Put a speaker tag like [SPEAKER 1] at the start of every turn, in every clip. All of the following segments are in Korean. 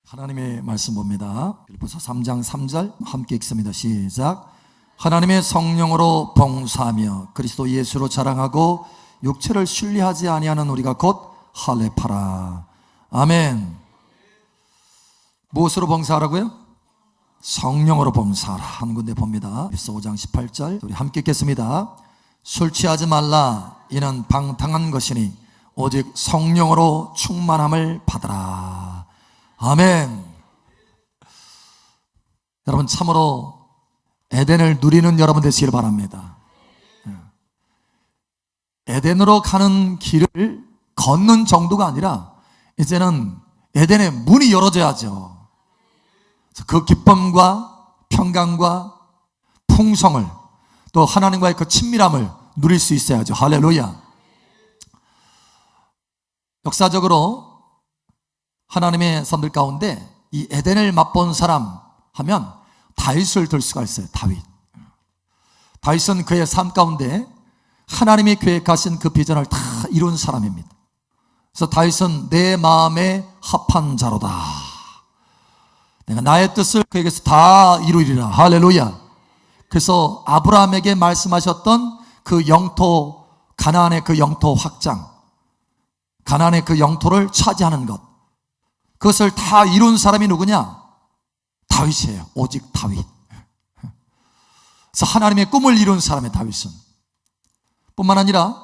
[SPEAKER 1] 하나님의 말씀 봅니다. 빌립보서 3장 3절 함께 읽습니다. 시작. 하나님의 성령으로 봉사하며 그리스도 예수로 자랑하고 육체를 신뢰하지 아니하는 우리가 곧 할례파라. 아멘. 무엇으로 봉사하라고요? 성령으로 봉사하라. 한 군데 봅니다. 빌립보서 5장 18절 우리 함께 읽겠습니다. 술 취하지 말라. 이는 방탕한 것이니 오직 성령으로 충만함을 받으라. 아멘. 여러분 참으로 에덴을 누리는 여러분 되시길 바랍니다. 에덴으로 가는 길을 걷는 정도가 아니라 이제는 에덴의 문이 열어져야죠. 그 기쁨과 평강과 풍성을 또 하나님과의 그 친밀함을 누릴 수 있어야죠. 할렐루야. 역사적으로 하나님의 선들 가운데 이 에덴을 맛본 사람 하면 다윗을 들 수가 있어요. 다윗은 그의 삶 가운데 하나님이 계획하신 그 비전을 다 이룬 사람입니다. 그래서 다윗은 내 마음에 합한 자로다. 내가 나의 뜻을 그에게서 다 이루리라. 할렐루야. 그래서 아브라함에게 말씀하셨던 그 영토, 가나안의 그 영토 확장, 가나안의 그 영토를 차지하는 것, 그것을 다 이룬 사람이 누구냐? 다윗이에요. 오직 다윗. 그래서 하나님의 꿈을 이룬 사람의 다윗은 뿐만 아니라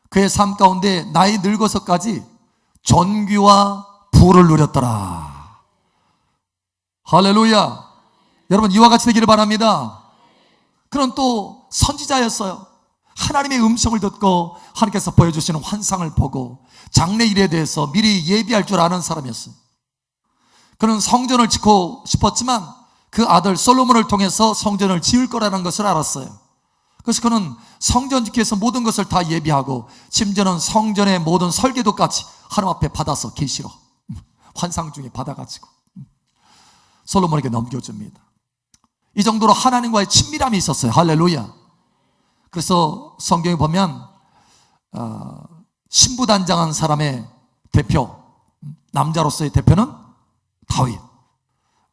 [SPEAKER 1] 그의 삶 가운데 나이 늙어서까지 존귀와 부를 누렸더라. 할렐루야. 여러분 이와 같이 되기를 바랍니다. 그는 또 선지자였어요. 하나님의 음성을 듣고 하나님께서 보여주시는 환상을 보고 장래일에 대해서 미리 예비할 줄 아는 사람이었어요. 그는 성전을 짓고 싶었지만 그 아들 솔로몬을 통해서 성전을 지을 거라는 것을 알았어요. 그래서 그는 성전 짓기 위해서 모든 것을 다 예비하고 심지어는 성전의 모든 설계도까지 하나님 앞에 받아서 계시로 환상 중에 받아가지고 솔로몬에게 넘겨줍니다. 이 정도로 하나님과의 친밀함이 있었어요. 할렐루야. 그래서 성경에 보면 신부단장한 사람의 대표, 남자로서의 대표는 다윗,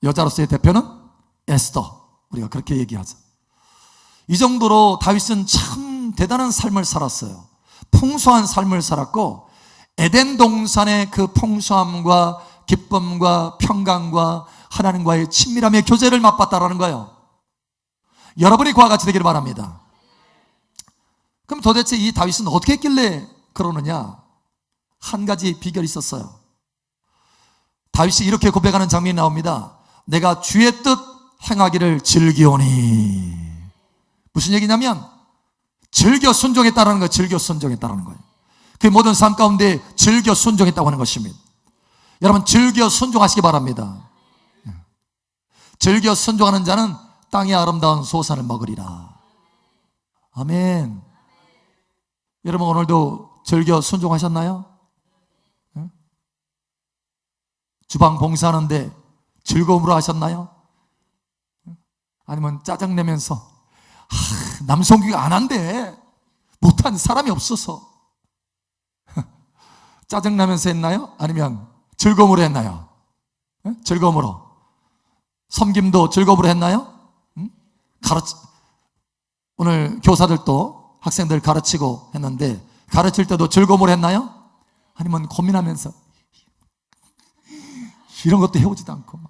[SPEAKER 1] 여자로서의 대표는 에스더. 우리가 그렇게 얘기하죠. 이 정도로 다윗은 참 대단한 삶을 살았어요. 풍성한 삶을 살았고 에덴 동산의 그 풍성함과 기쁨과 평강과 하나님과의 친밀함의 교제를 맛봤다라는 거예요. 여러분이 그와 같이 되기를 바랍니다. 그럼 도대체 이 다윗은 어떻게 했길래 그러느냐? 한 가지 비결이 있었어요. 다윗이 이렇게 고백하는 장면이 나옵니다. 내가 주의 뜻 행하기를 즐기오니. 무슨 얘기냐면 즐겨 순종했다라는 거예요. 즐겨 순종했다라는 거예요. 그 모든 삶 가운데 즐겨 순종했다고 하는 것입니다. 여러분 즐겨 순종하시기 바랍니다. 즐겨 순종하는 자는 땅의 아름다운 소산을 먹으리라. 아멘. 여러분 오늘도 즐겨 순종하셨나요? 주방 봉사하는데 즐거움으로 하셨나요? 아니면 짜증내면서 남성교육 안 한대, 못한 사람이 없어서 짜증나면서 했나요? 아니면 즐거움으로 했나요? 즐거움으로. 섬김도 즐거움으로 했나요? 오늘 교사들도 학생들 가르치고 했는데 가르칠 때도 즐거움으로 했나요? 아니면 고민하면서 이런 것도 해오지도 않고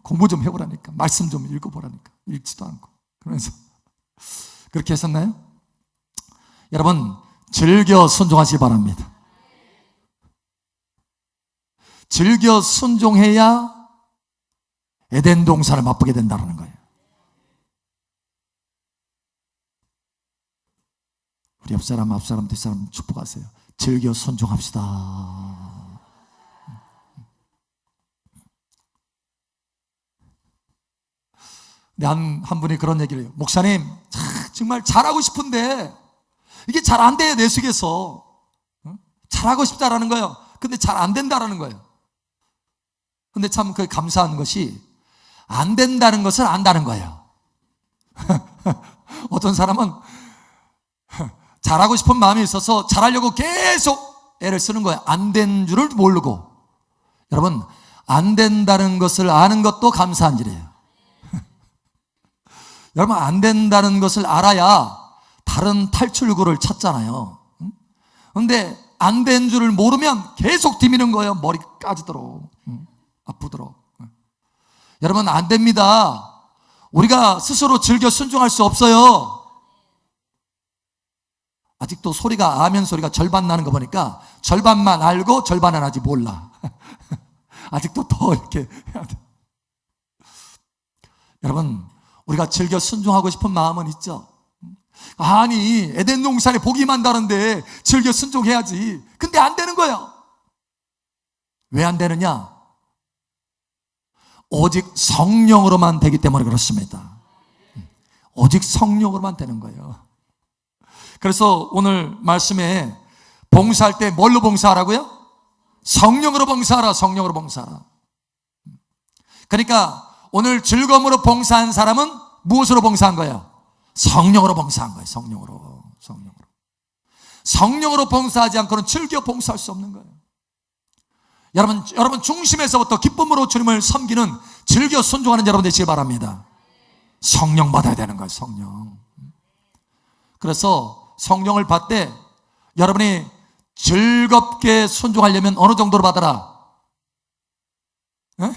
[SPEAKER 1] 공부 좀 해보라니까, 말씀 좀 읽어보라니까 읽지도 않고 그러면서 그렇게 했었나요? 여러분 즐겨 순종하시기 바랍니다. 즐겨 순종해야 에덴 동산을 맛보게 된다는 거예요. 우리 옆사람, 앞사람, 뒷사람 축복하세요. 즐겨 순종합시다. 한 분이 그런 얘기를 해요. 목사님, 정말 잘하고 싶은데 이게 잘 안 돼요. 내 속에서. 잘하고 싶다라는 거예요. 근데 잘 안 된다라는 거예요. 근데 참 그 감사한 것이 안 된다는 것을 안다는 거예요. 어떤 사람은 잘하고 싶은 마음이 있어서 잘하려고 계속 애를 쓰는 거예요. 안 된 줄을 모르고. 여러분 안 된다는 것을 아는 것도 감사한 일이에요. 여러분, 안 된다는 것을 알아야 다른 탈출구를 찾잖아요. 그런데 안 된 줄을 모르면 계속 디미는 거예요. 머리 까지도록, 아프도록. 여러분, 안 됩니다. 우리가 스스로 즐겨 순종할 수 없어요. 아직도 소리가, 아멘 소리가 절반 나는 거 보니까 절반만 알고 절반은 아직 몰라. 아직도 더 이렇게 해야 돼. 여러분, 우리가 즐겨 순종하고 싶은 마음은 있죠. 아니, 에덴 동산에 복이 많다는데 즐겨 순종해야지. 근데 안 되는 거예요. 왜 안 되느냐? 오직 성령으로만 되기 때문에 그렇습니다. 오직 성령으로만 되는 거예요. 그래서 오늘 말씀에 봉사할 때 뭘로 봉사하라고요? 성령으로 봉사하라, 성령으로 봉사하라. 그러니까 오늘 즐거움으로 봉사한 사람은 무엇으로 봉사한 거예요? 성령으로 봉사한 거예요. 성령으로 봉사하지 않고는 즐겨 봉사할 수 없는 거예요. 여러분 중심에서부터 기쁨으로 주님을 섬기는 즐겨 순종하는 여러분 되시기 바랍니다. 성령 받아야 되는 거예요. 성령. 그래서 성령을 받되 여러분이 즐겁게 순종하려면 어느 정도로 받아라? 에?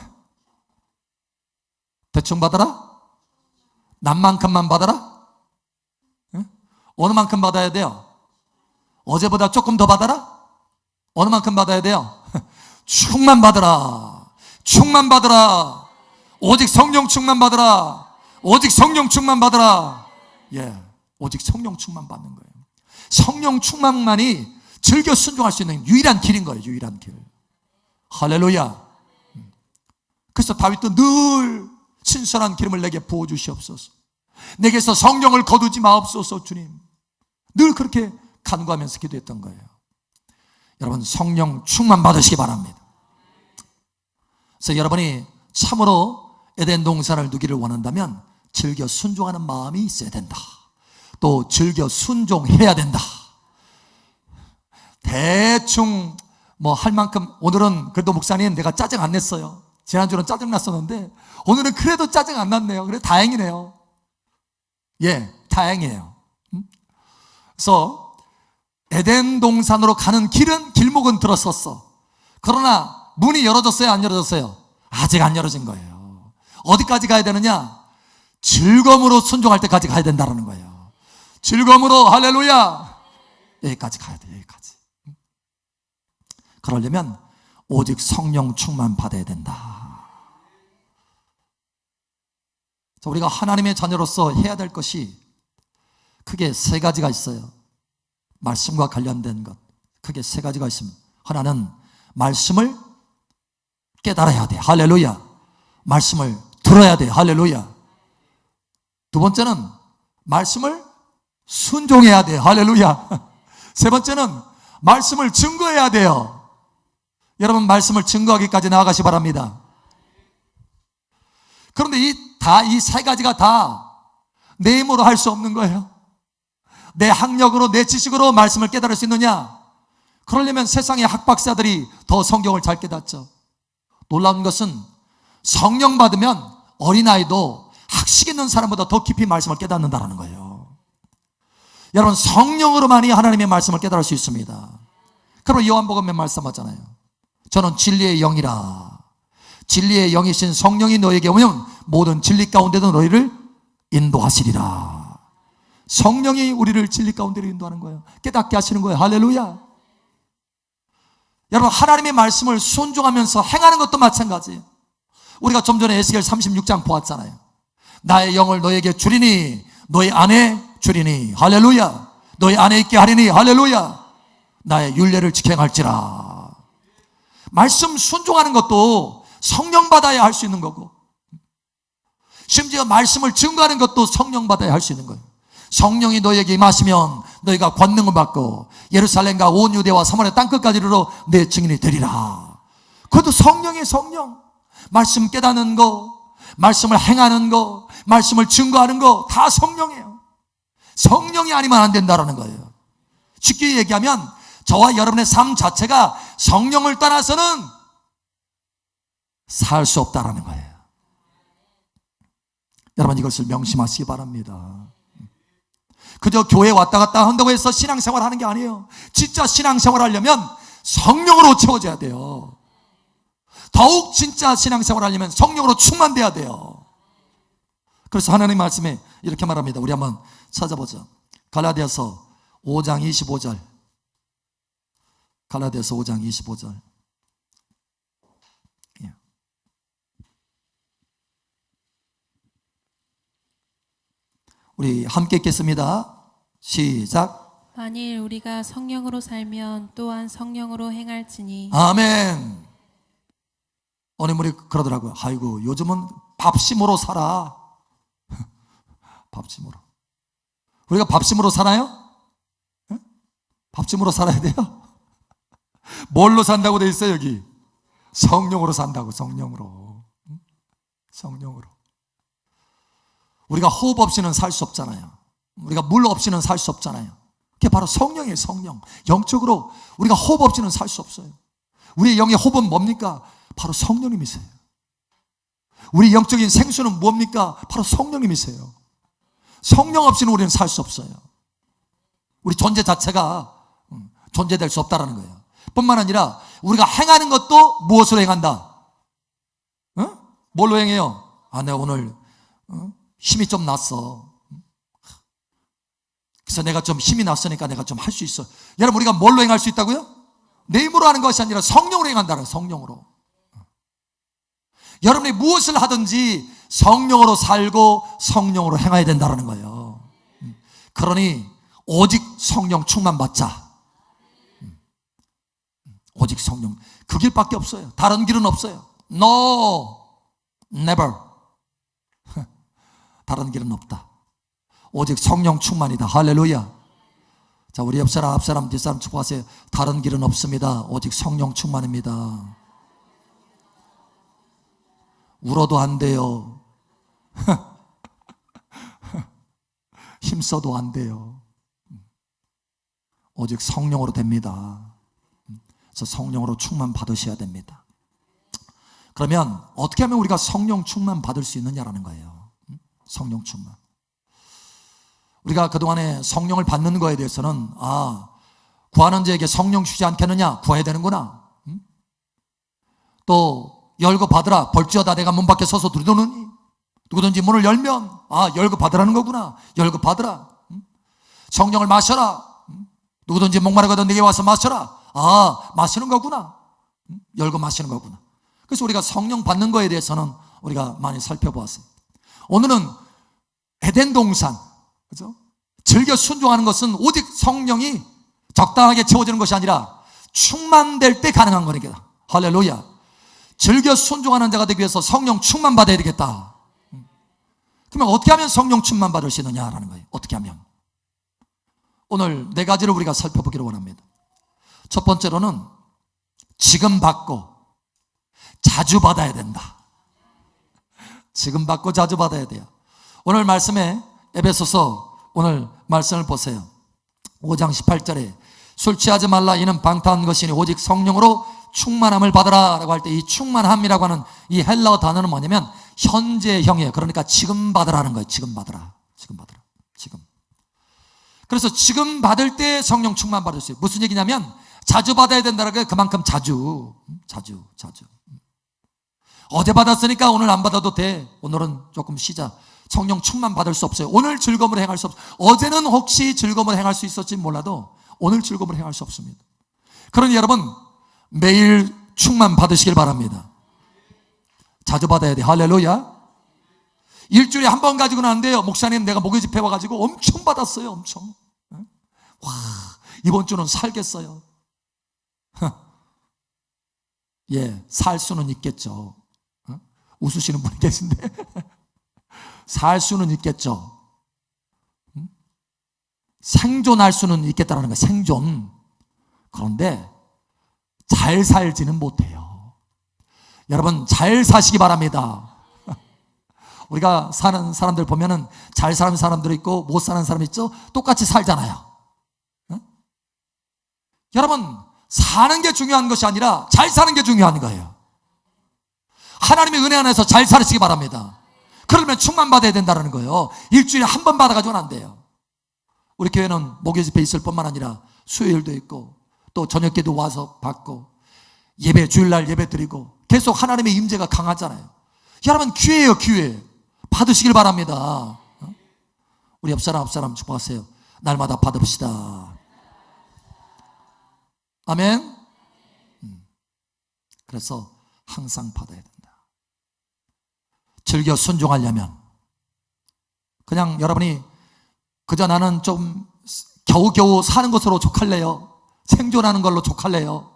[SPEAKER 1] 대충 받아라? 남만큼만 받아라? 에? 어느 만큼 받아야 돼요? 어제보다 조금 더 받아라? 어느 만큼 받아야 돼요? 충만 받으라. 충만 받으라. 오직 성령 충만 받으라. 오직 성령 충만 받으라. 예, 오직 성령 충만 받는 거예요. 성령 충만만이 즐겨 순종할 수 있는 유일한 길인 거예요. 유일한 길. 할렐루야. 그래서 다윗도 늘 신선한 기름을 내게 부어주시옵소서. 내게서 성령을 거두지 마옵소서. 주님, 늘 그렇게 간구하면서 기도했던 거예요. 여러분, 성령 충만 받으시기 바랍니다. 그래서 여러분이 참으로 에덴 동산을 누기를 원한다면 즐겨 순종하는 마음이 있어야 된다. 또 즐겨 순종해야 된다. 대충 뭐 할 만큼, 오늘은 그래도 목사님 내가 짜증 안 냈어요. 지난주는 짜증 났었는데 오늘은 그래도 짜증 안 났네요. 그래 다행이네요. 예, 다행이에요. 그래서 에덴 동산으로 가는 길목은 들었었어. 그러나 문이 열어졌어요? 안 열어졌어요? 아직 안 열어진 거예요. 어디까지 가야 되느냐? 즐거움으로 순종할 때까지 가야 된다는 거예요. 즐거움으로, 할렐루야, 여기까지 가야 돼. 여기까지. 그러려면 오직 성령 충만 받아야 된다. 우리가 하나님의 자녀로서 해야 될 것이 크게 세 가지가 있어요. 말씀과 관련된 것, 크게 세 가지가 있습니다. 하나는 말씀을 깨달아야 돼. 할렐루야. 말씀을 들어야 돼. 할렐루야. 두 번째는 말씀을 순종해야 돼. 할렐루야. 세 번째는 말씀을 증거해야 돼요. 여러분, 말씀을 증거하기까지 나아가시 바랍니다. 그런데 이 세 가지가 다 내 힘으로 할 수 없는 거예요. 내 학력으로, 내 지식으로 말씀을 깨달을 수 있느냐? 그러려면 세상의 학박사들이 더 성경을 잘 깨닫죠. 놀라운 것은 성령 받으면 어린아이도 학식 있는 사람보다 더 깊이 말씀을 깨닫는다는 거예요. 여러분, 성령으로만이 하나님의 말씀을 깨달을 수 있습니다. 그럼 요한복음에 말씀하잖아요. 저는 진리의 영이라. 진리의 영이신 성령이 너에게 오면 모든 진리 가운데도 너희를 인도하시리라. 성령이 우리를 진리 가운데로 인도하는 거예요. 깨닫게 하시는 거예요. 할렐루야. 여러분, 하나님의 말씀을 순종하면서 행하는 것도 마찬가지예요. 우리가 좀 전에 에스겔 36장 보았잖아요. 나의 영을 너에게 주리니 너희 안에 주리니, 할렐루야. 너희 안에 있게 하리니, 할렐루야. 나의 율례를 지켜 행할지라. 말씀 순종하는 것도 성령 받아야 할 수 있는 거고, 심지어 말씀을 증거하는 것도 성령 받아야 할 수 있는 거예요. 성령이 너에게 임하시면 너희가 권능을 받고 예루살렘과 온 유대와 사마리아 땅끝까지 이르러 내 증인이 되리라. 그것도 성령의 성령. 말씀 깨닫는 거, 말씀을 행하는 거, 말씀을 증거하는 거 다 성령이에요. 성령이 아니면 안 된다는 거예요. 쉽게 얘기하면 저와 여러분의 삶 자체가 성령을 떠나서는 살 수 없다라는 거예요. 여러분 이것을 명심하시기 바랍니다. 그저 교회 왔다 갔다 한다고 해서 신앙생활 하는 게 아니에요. 진짜 신앙생활 하려면 성령으로 채워져야 돼요. 더욱 진짜 신앙생활 하려면 성령으로 충만돼야 돼요. 그래서 하나님 말씀에 이렇게 말합니다. 우리 한번 찾아보죠. 갈라디아서 5장 25절. 갈라디아서 5장 25절. 우리 함께 읽겠습니다. 시작.
[SPEAKER 2] 만일 우리가 성령으로 살면 또한 성령으로 행할지니.
[SPEAKER 1] 아멘. 어느 분이 그러더라고요. 아이고 요즘은 밥심으로 살아. 밥심으로. 우리가 밥심으로 살아요? 네? 밥심으로 살아야 돼요? 뭘로 산다고 돼 있어요 여기? 성령으로 산다고. 성령으로. 성령으로. 우리가 호흡 없이는 살 수 없잖아요. 우리가 물 없이는 살 수 없잖아요. 그게 바로 성령이에요. 성령. 영적으로 우리가 호흡 없이는 살 수 없어요. 우리의 영의 호흡은 뭡니까? 바로 성령님이세요. 우리 영적인 생수는 뭡니까? 바로 성령님이세요. 성령 없이는 우리는 살 수 없어요. 우리 존재 자체가 존재될 수 없다라는 거예요. 뿐만 아니라 우리가 행하는 것도 무엇으로 행한다? 뭘로 행해요? 내가 오늘 힘이 좀 났어. 그래서 내가 좀 힘이 났으니까 내가 좀 할 수 있어. 여러분 우리가 뭘로 행할 수 있다고요? 내 힘으로 하는 것이 아니라 성령으로 행한다는 거예요. 성령으로. 여러분이 무엇을 하든지 성령으로 살고 성령으로 행해야 된다는 거예요. 그러니 오직 성령 충만 받자. 오직 성령. 그 길밖에 없어요. 다른 길은 없어요. No, never. 다른 길은 없다. 오직 성령 충만이다. 할렐루야. 자, 우리 옆사람, 앞사람, 뒷사람 축복하세요. 다른 길은 없습니다. 오직 성령 충만입니다. 울어도 안 돼요. 힘써도 안 돼요. 오직 성령으로 됩니다. 그래서 성령으로 충만 받으셔야 됩니다. 그러면 어떻게 하면 우리가 성령 충만 받을 수 있느냐라는 거예요. 성령 충만. 우리가 그동안에 성령을 받는 거에 대해서는 구하는 자에게 성령 주지 않겠느냐? 구해야 되는구나. 또 열고 받으라. 벌지어다 내가 문 밖에 서서 두드리노니 누구든지 문을 열면 열고 받으라는 거구나. 열고 받으라. 성령을 마셔라. 누구든지 목마르거든 내게 와서 마셔라. 마시는 거구나. 열고 마시는 거구나. 그래서 우리가 성령 받는 거에 대해서는 우리가 많이 살펴보았어요. 오늘은 에덴 동산, 그죠? 즐겨 순종하는 것은 오직 성령이 적당하게 채워지는 것이 아니라 충만될 때 가능한 거니까. 할렐루야. 즐겨 순종하는 자가 되기 위해서 성령 충만 받아야 되겠다. 그러면 어떻게 하면 성령 충만 받을 수 있느냐라는 거예요. 어떻게 하면. 오늘 4가지를 우리가 살펴보기를 원합니다. 첫 번째로는 지금 받고 자주 받아야 된다. 지금 받고 자주 받아야 돼요. 오늘 말씀에 에베소서 오늘 말씀을 보세요. 5장 18절에 술 취하지 말라 이는 방탕한 것이니 오직 성령으로 충만함을 받으라 라고 할 때 이 충만함이라고 하는 이 헬라어 단어는 뭐냐면 현재형이에요. 그러니까 지금 받으라는 거예요. 지금 받으라. 지금 받으라. 지금. 그래서 지금 받을 때 성령 충만 받을 수 있어요. 무슨 얘기냐면 자주 받아야 된다는 게 그만큼 자주. 어제 받았으니까 오늘 안 받아도 돼. 오늘은 조금 쉬자. 성령 충만 받을 수 없어요. 오늘 즐거움을 행할 수 없어요. 어제는 혹시 즐거움을 행할 수 있었지 몰라도 오늘 즐거움을 행할 수 없습니다. 그러니 여러분 매일 충만 받으시길 바랍니다. 자주 받아야 돼. 할렐루야. 일주일에 한 번 가지고는 안 돼요. 목사님 내가 목요 집회 와가지고 엄청 받았어요. 엄청. 와 이번 주는 살겠어요. 예, 살 수는 있겠죠. 웃으시는 분이 계신데 살 수는 있겠죠. 생존할 수는 있겠다는 거예요. 생존. 그런데 잘 살지는 못해요. 여러분 잘 사시기 바랍니다. 우리가 사는 사람들 보면은 잘 사는 사람들 있고 못 사는 사람 있죠. 똑같이 살잖아요. 여러분 사는 게 중요한 것이 아니라 잘 사는 게 중요한 거예요. 하나님의 은혜 안에서 잘 살으시기 바랍니다. 그러면 충만받아야 된다는 거예요. 일주일에 한 번 받아가지고는 안 돼요. 우리 교회는 목요 집회 있을 뿐만 아니라 수요일도 있고 또 저녁에도 와서 받고 예배, 주일날 예배 드리고 계속 하나님의 임재가 강하잖아요. 여러분 기회예요, 기회. 받으시길 바랍니다. 우리 옆사람 축복하세요. 날마다 받읍시다. 아멘. 그래서 항상 받아야 된다. 즐겨 순종하려면 그냥 여러분이 그저 나는 좀 겨우겨우 사는 것으로 족할래요, 생존하는 걸로 족할래요,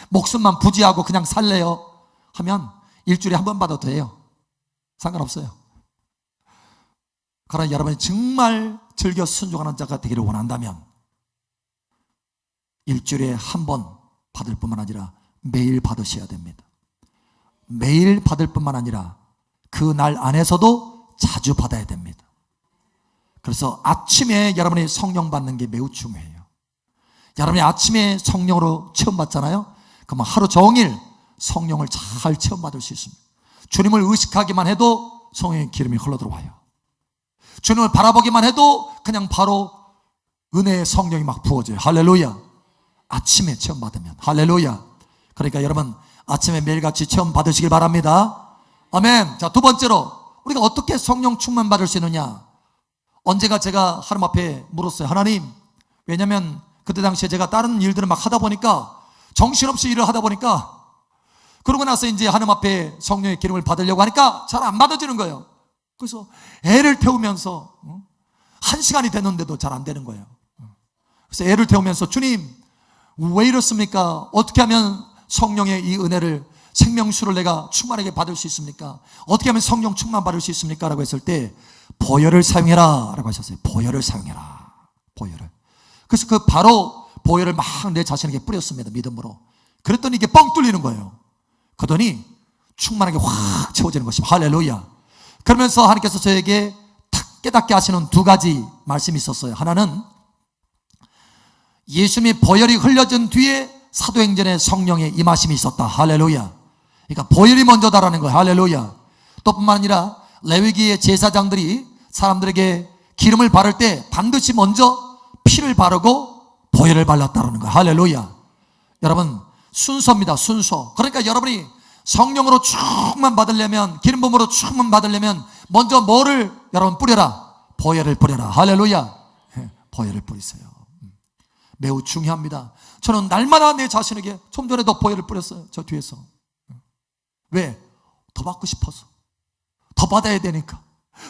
[SPEAKER 1] 목숨만 부지하고 그냥 살래요 하면 일주일에 한 번 받아도 돼요. 상관없어요. 그러나 여러분이 정말 즐겨 순종하는 자가 되기를 원한다면 일주일에 한 번 받을 뿐만 아니라 매일 받으셔야 됩니다. 매일 받을 뿐만 아니라 그 날 안에서도 자주 받아야 됩니다. 그래서 아침에 여러분이 성령 받는 게 매우 중요해요. 여러분이 아침에 성령으로 체험받잖아요. 그러면 하루 종일 성령을 잘 체험받을 수 있습니다. 주님을 의식하기만 해도 성령의 기름이 흘러들어와요. 주님을 바라보기만 해도 그냥 바로 은혜의 성령이 막 부어져요. 할렐루야. 아침에 체험받으면 할렐루야. 그러니까 여러분 아침에 매일같이 체험받으시길 바랍니다. 아멘. 자, 두 번째로 우리가 어떻게 성령 충만 받을 수 있느냐. 언제가 제가 하나님 앞에 물었어요. 하나님, 왜냐면 그때 당시에 제가 다른 일들을 막 하다 보니까 정신없이 일을 하다 보니까 그러고 나서 이제 하나님 앞에 성령의 기름을 받으려고 하니까 잘 안 받아지는 거예요. 그래서 애를 태우면서 1시간이 됐는데도 잘 안 되는 거예요. 그래서 애를 태우면서 주님 왜 이렇습니까? 어떻게 하면 성령의 이 은혜를 생명수를 내가 충만하게 받을 수 있습니까? 어떻게 하면 성령 충만 받을 수 있습니까? 라고 했을 때 보혈을 사용해라 라고 하셨어요. 보혈을 사용해라. 보혈을. 그래서 그 바로 보혈을 막 내 자신에게 뿌렸습니다. 믿음으로. 그랬더니 이게 뻥 뚫리는 거예요. 그러더니 충만하게 확 채워지는 것입니다. 할렐루야. 그러면서 하나님께서 저에게 탁 깨닫게 하시는 두 가지 말씀이 있었어요. 하나는 예수님의 보혈이 흘려진 뒤에 사도행전에 성령의 임하심이 있었다. 할렐루야. 그러니까 보혈이 먼저다라는 거예요. 할렐루야. 또 뿐만 아니라 레위기의 제사장들이 사람들에게 기름을 바를 때 반드시 먼저 피를 바르고 보혈을 발랐다라는 거예요. 할렐루야. 여러분 순서입니다. 순서. 그러니까 여러분이 성령으로 충만 받으려면, 기름 부음으로 충만 받으려면 먼저 뭐를 여러분 뿌려라? 보혈을 뿌려라. 할렐루야. 보혈을 뿌리세요. 매우 중요합니다. 저는 날마다 내 자신에게 좀 전에도 보혈을 뿌렸어요. 저 뒤에서. 왜? 더 받고 싶어서. 더 받아야 되니까.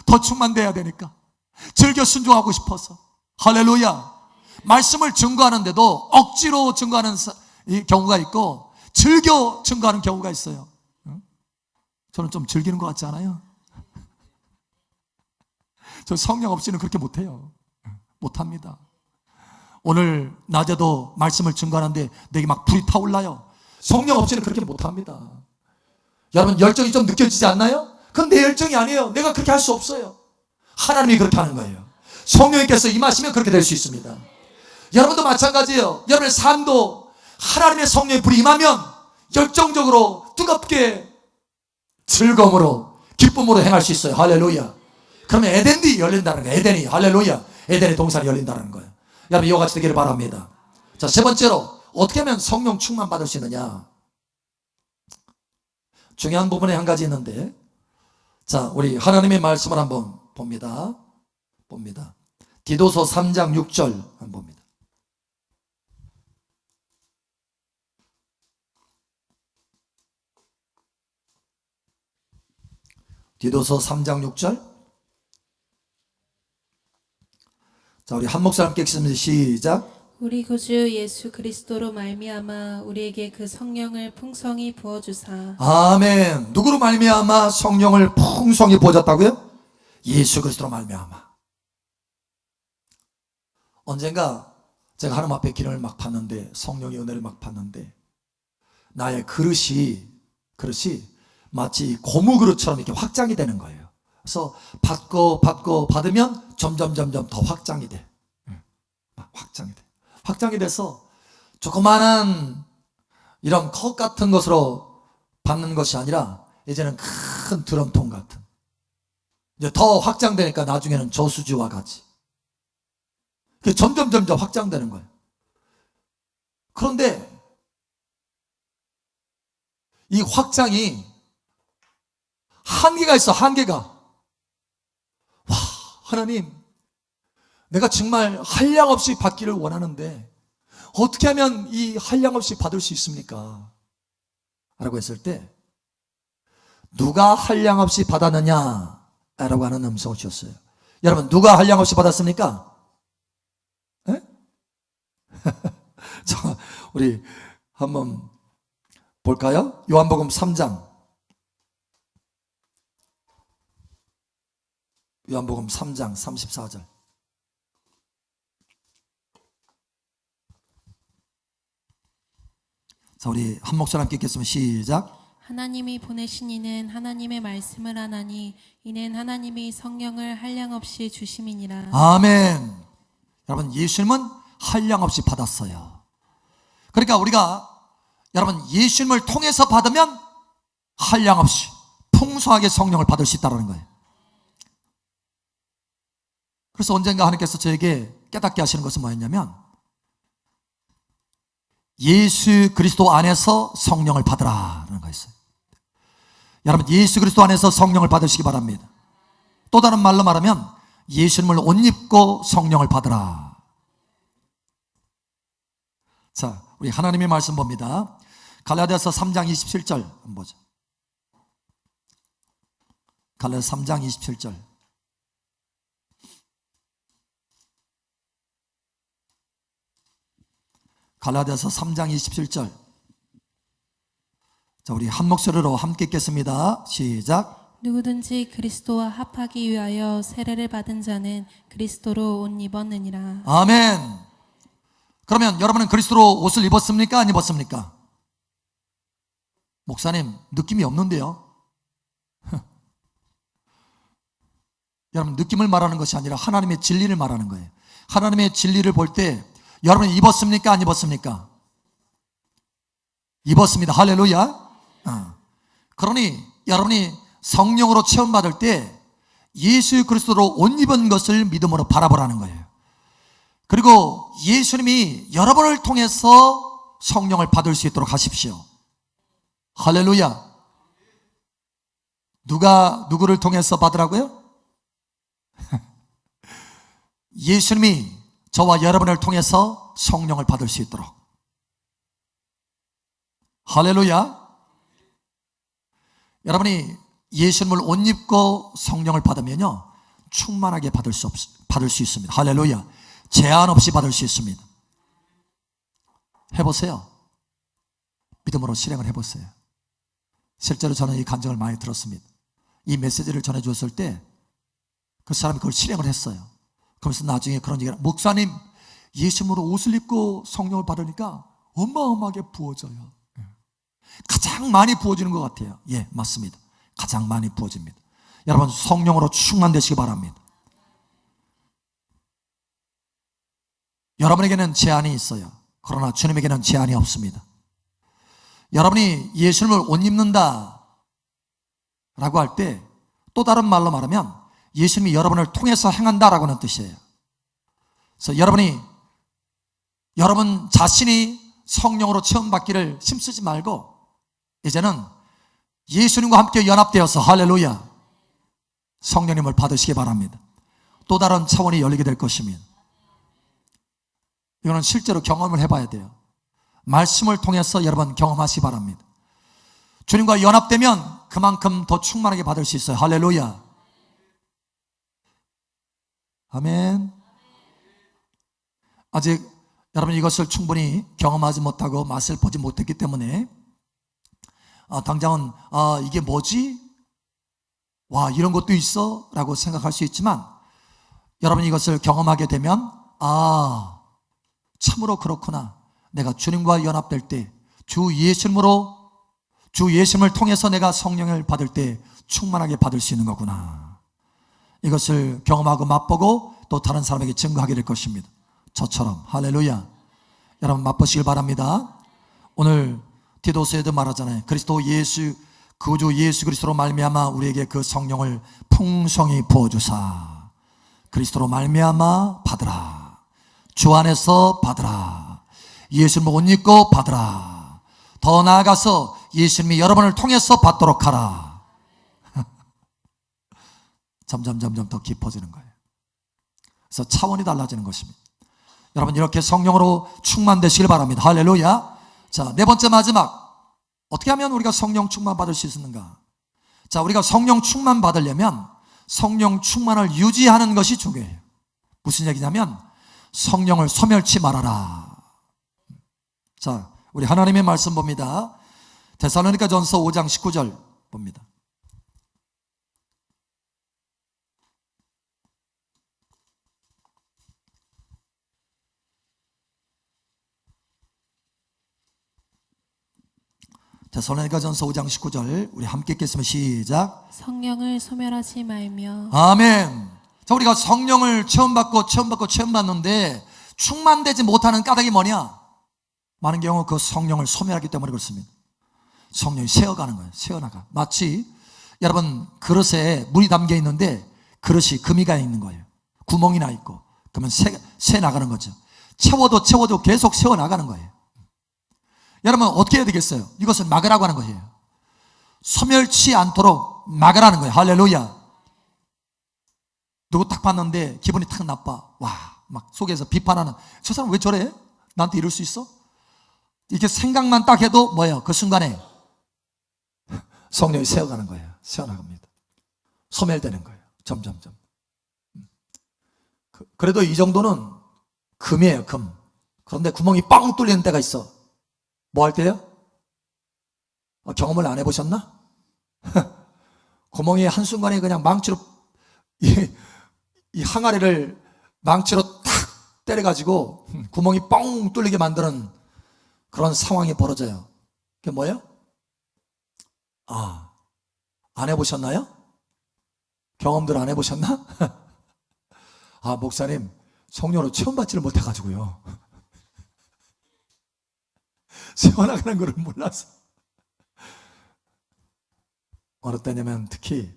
[SPEAKER 1] 더 충만돼야 되니까. 즐겨 순종하고 싶어서. 할렐루야. 말씀을 증거하는데도 억지로 증거하는 경우가 있고 즐겨 증거하는 경우가 있어요. 저는 좀 즐기는 것 같지 않아요? 저 성령 없이는 그렇게 못해요. 못합니다. 오늘 낮에도 말씀을 증거하는데 내게 막 불이 타올라요. 성령 없이는 그렇게 못합니다. 여러분 열정이 좀 느껴지지 않나요? 그건 내 열정이 아니에요. 내가 그렇게 할 수 없어요. 하나님이 그렇게 하는 거예요. 성령님께서 임하시면 그렇게 될 수 있습니다. 여러분도 마찬가지예요. 여러분의 삶도 하나님의 성령의 불이 임하면 열정적으로 뜨겁게 즐거움으로 기쁨으로 행할 수 있어요. 할렐루야. 그러면 에덴이 열린다는 거예요. 에덴이. 할렐루야. 에덴의 동산이 열린다는 거예요. 여러분 이와 같이 되기를 바랍니다. 자, 세 번째로 어떻게 하면 성령 충만 받을 수 있느냐. 중요한 부분에 한 가지 있는데, 자, 우리 하나님의 말씀을 한번 봅니다. 디도서 3장 6절 한번 봅니다. 디도서 3장 6절. 자, 우리 한 목소리 함께 읽습니다. 시작.
[SPEAKER 2] 우리 구주 예수 그리스도로 말미암아 우리에게 그 성령을 풍성히 부어 주사.
[SPEAKER 1] 아멘. 누구로 말미암아 성령을 풍성히 부어줬다고요? 예수 그리스도로 말미암아. 언젠가 제가 하나님 앞에 기름을 막 받는데, 성령의 은혜를 막 받는데 나의 그릇이 마치 고무 그릇처럼 이렇게 확장이 되는 거예요. 그래서 받고 받으면 점점 더 확장이 돼. 확장이 돼서 조그마한 이런 컵 같은 것으로 받는 것이 아니라 이제는 큰 드럼통 같은, 이제 더 확장되니까 나중에는 저수지와 같이 점점 확장되는 거예요. 그런데 이 확장이 한계가 있어. 한계가. 와, 하나님, 내가 정말 한량없이 받기를 원하는데 어떻게 하면 이 한량없이 받을 수 있습니까? 라고 했을 때 누가 한량없이 받았느냐? 라고 하는 음성을 주셨어요. 여러분, 누가 한량없이 받았습니까? 에? 자, 우리 한번 볼까요? 요한복음 3장. 요한복음 3장 34절. 자, 우리 한 목소리 함께 읽겠습니다. 시작.
[SPEAKER 2] 하나님이 보내신 이는 하나님의 말씀을 하나니 이는 하나님이 성령을 한량없이 주심이니라.
[SPEAKER 1] 아멘. 여러분, 예수님은 한량없이 받았어요. 그러니까 우리가 여러분 예수님을 통해서 받으면 한량없이 풍성하게 성령을 받을 수 있다는 거예요. 그래서 언젠가 하나님께서 저에게 깨닫게 하시는 것은 뭐였냐면, 예수 그리스도 안에서 성령을 받으라는 거였어요. 여러분, 예수 그리스도 안에서 성령을 받으시기 바랍니다. 또 다른 말로 말하면 예수님을 옷 입고 성령을 받으라. 자, 우리 하나님의 말씀 봅니다. 갈라디아서 3장 27절 한번 보죠. 갈라디아서 3장 27절. 갈라디아서 3장 27절. 자, 우리 한 목소리로 함께 읽겠습니다. 시작.
[SPEAKER 2] 누구든지 그리스도와 합하기 위하여 세례를 받은 자는 그리스도로 옷 입었느니라.
[SPEAKER 1] 아멘. 그러면 여러분은 그리스도로 옷을 입었습니까? 안 입었습니까? 목사님, 느낌이 없는데요. 여러분, 느낌을 말하는 것이 아니라 하나님의 진리를 말하는 거예요. 하나님의 진리를 볼 때 여러분이 입었습니까? 안 입었습니까? 입었습니다. 할렐루야. 그러니 여러분이 성령으로 체험받을 때 예수 그리스도로 옷 입은 것을 믿음으로 바라보라는 거예요. 그리고 예수님이 여러분을 통해서 성령을 받을 수 있도록 하십시오. 할렐루야. 누가 누구를 통해서 받으라고요? 예수님이 저와 여러분을 통해서 성령을 받을 수 있도록. 할렐루야. 여러분이 예수님을 옷 입고 성령을 받으면요, 충만하게 받을 수 있습니다. 할렐루야. 제한 없이 받을 수 있습니다. 해보세요. 믿음으로 실행을 해보세요. 실제로 저는 이 간증을 많이 들었습니다. 이 메시지를 전해주었을 때 그 사람이 그걸 실행을 했어요. 그러면서 나중에 그런 얘기를, 목사님, 예수님으로 옷을 입고 성령을 받으니까 어마어마하게 부어져요. 가장 많이 부어지는 것 같아요. 예, 맞습니다. 가장 많이 부어집니다. 여러분, 성령으로 충만되시기 바랍니다. 여러분에게는 제한이 있어요. 그러나 주님에게는 제한이 없습니다. 여러분이 예수님을 옷 입는다 라고 할 때 또 다른 말로 말하면 예수님이 여러분을 통해서 행한다라고는 뜻이에요. 그래서 여러분 자신이 성령으로 체험받기를 힘쓰지 말고 이제는 예수님과 함께 연합되어서, 할렐루야, 성령님을 받으시기 바랍니다. 또 다른 차원이 열리게 될 것입니다. 이거는 실제로 경험을 해봐야 돼요. 말씀을 통해서 여러분 경험하시기 바랍니다. 주님과 연합되면 그만큼 더 충만하게 받을 수 있어요. 할렐루야. 아멘. 아직 여러분 이것을 충분히 경험하지 못하고 맛을 보지 못했기 때문에 당장은 이게 뭐지? 와, 이런 것도 있어? 라고 생각할 수 있지만 여러분이 이것을 경험하게 되면 참으로 그렇구나. 내가 주님과 연합될 때 주 예수님을 통해서 내가 성령을 받을 때 충만하게 받을 수 있는 거구나. 이것을 경험하고 맛보고 또 다른 사람에게 증거하게 될 것입니다. 저처럼. 할렐루야. 여러분 맛보시길 바랍니다. 오늘 디도서에도 말하잖아요. 그리스도 예수 주 예수 그리스도로 말미암아 우리에게 그 성령을 풍성히 부어주사 그리스도로 말미암아 받으라. 주 안에서 받으라. 예수님을 옷 입고 받으라. 더 나아가서 예수님이 여러분을 통해서 받도록 하라. 점점 더 깊어지는 거예요. 그래서 차원이 달라지는 것입니다. 여러분 이렇게 성령으로 충만되시길 바랍니다. 할렐루야. 자, 네 번째 마지막. 어떻게 하면 우리가 성령 충만 받을 수 있는가? 자, 우리가 성령 충만 받으려면 성령 충만을 유지하는 것이 중요해요. 무슨 얘기냐면 성령을 소멸치 말아라. 자, 우리 하나님의 말씀 봅니다. 데살로니가전서 5장 19절 봅니다. 데살로니가전서 5장 19절 우리 함께 읽겠습니다. 시작.
[SPEAKER 2] 성령을 소멸하지 말며.
[SPEAKER 1] 아멘. 자, 우리가 성령을 체험 받는데 충만되지 못하는 까닭이 뭐냐? 많은 경우 그 성령을 소멸하기 때문에 그렇습니다. 성령이 새어가는 거예요. 새어나가. 마치 여러분 그릇에 물이 담겨 있는데 그릇이 금이가 있는 거예요. 구멍이 나 있고 그러면 새 나가는 거죠. 채워도 계속 새어 나가는 거예요. 여러분 어떻게 해야 되겠어요? 이것을 막으라고 하는 거예요. 소멸치 않도록 막으라는 거예요. 할렐루야. 누구 딱 봤는데 기분이 탁 나빠. 와, 막 속에서 비판하는, 저 사람 왜 저래? 나한테 이럴 수 있어? 이렇게 생각만 딱 해도 뭐예요? 그 순간에 성령이 새어가는 거예요. 새어나갑니다. 소멸되는 거예요. 점점. 그래도 이 정도는 금이에요, 금. 그런데 구멍이 뻥 뚫리는 때가 있어. 뭐 할 때요? 경험을 안 해보셨나? 구멍이 한순간에 그냥 망치로 이 항아리를 망치로 탁 때려가지고 구멍이 뻥 뚫리게 만드는 그런 상황이 벌어져요. 그게 뭐예요? 안 해보셨나요? 경험들 안 해보셨나? 목사님 성령으로 체험받지를 못해가지고요. 세워나가는 것을 몰라서. 어느 때냐면 특히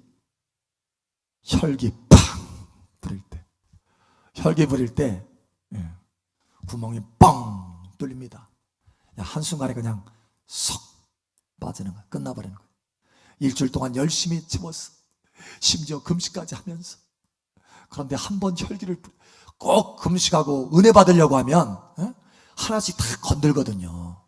[SPEAKER 1] 혈기 팡 부릴 때, 구멍이 뻥 뚫립니다. 한순간에 그냥 쏙 빠지는 거야. 끝나버리는 거야. 일주일 동안 열심히 채웠어. 심지어 금식까지 하면서. 그런데 한 번 혈기를 꼭 금식하고 은혜 받으려고 하면 하나씩 다 건들거든요.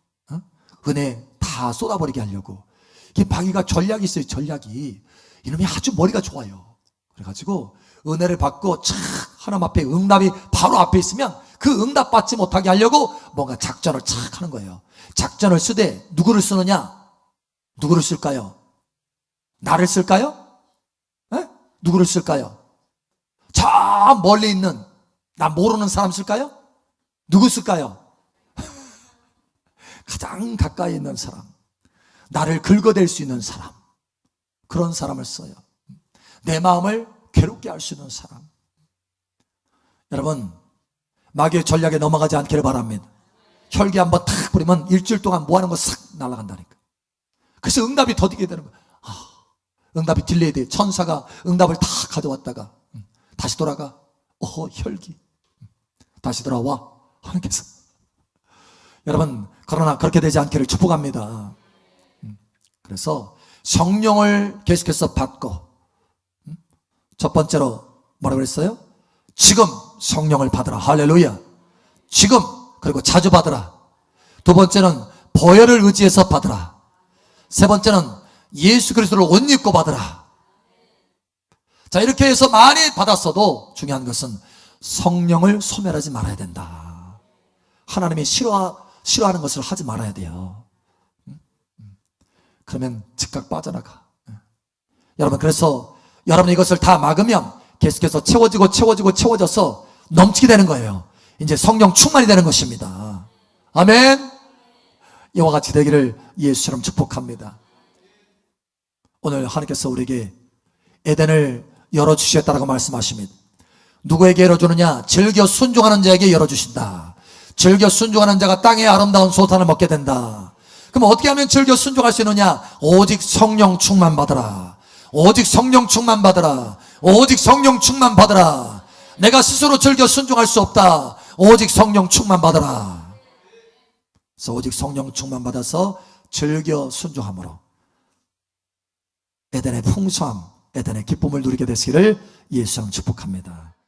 [SPEAKER 1] 은혜 다 쏟아버리게 하려고. 이게 마귀가 전략이 있어요. 전략이. 이놈이 아주 머리가 좋아요. 그래가지고 은혜를 받고 착 하나님 앞에 응답이 바로 앞에 있으면 그 응답 받지 못하게 하려고 뭔가 작전을 착 하는 거예요. 작전을 쓰되 누구를 쓰느냐? 누구를 쓸까요? 나를 쓸까요? 누구를 쓸까요? 저 멀리 있는 나 모르는 사람 쓸까요? 누구 쓸까요? 가장 가까이 있는 사람, 나를 긁어댈 수 있는 사람, 그런 사람을 써요. 내 마음을 괴롭게 할 수 있는 사람. 여러분 마귀의 전략에 넘어가지 않기를 바랍니다. 혈기 한번 탁 부리면 일주일 동안 뭐 하는 거 싹 날아간다니까. 그래서 응답이 더디게 되는 거야. 응답이 딜레이 돼. 천사가 응답을 다 가져왔다가 다시 돌아가. 혈기. 다시 돌아와. 하나님께서. 여러분 그러나 그렇게 되지 않기를 축복합니다. 그래서 성령을 계속해서 받고, 첫 번째로 뭐라고 그랬어요? 지금 성령을 받으라. 할렐루야. 지금, 그리고 자주 받으라. 두 번째는 보혈을 의지해서 받으라. 세 번째는 예수 그리스도를 옷 입고 받으라. 자, 이렇게 해서 많이 받았어도 중요한 것은 성령을 소멸하지 말아야 된다. 하나님이 싫어하는 것을 하지 말아야 돼요. 그러면 즉각 빠져나가. 여러분, 그래서 여러분이 이것을 다 막으면 계속해서 채워져서 넘치게 되는 거예요. 이제 성령 충만이 되는 것입니다. 아멘. 이와 같이 되기를 예수처럼 축복합니다. 오늘 하나님께서 우리에게 에덴을 열어주셨다라고 말씀하십니다. 누구에게 열어주느냐? 즐겨 순종하는 자에게 열어주신다. 즐겨 순종하는 자가 땅의 아름다운 소산을 먹게 된다. 그럼 어떻게 하면 즐겨 순종할 수 있느냐? 오직 성령 충만 받으라. 오직 성령 충만 받으라. 오직 성령 충만 받으라. 내가 스스로 즐겨 순종할 수 없다. 오직 성령 충만 받으라. 그래서 오직 성령 충만 받아서 즐겨 순종함으로 에덴의 풍성함, 에덴의 기쁨을 누리게 되시기를 예수 이름으로 축복합니다.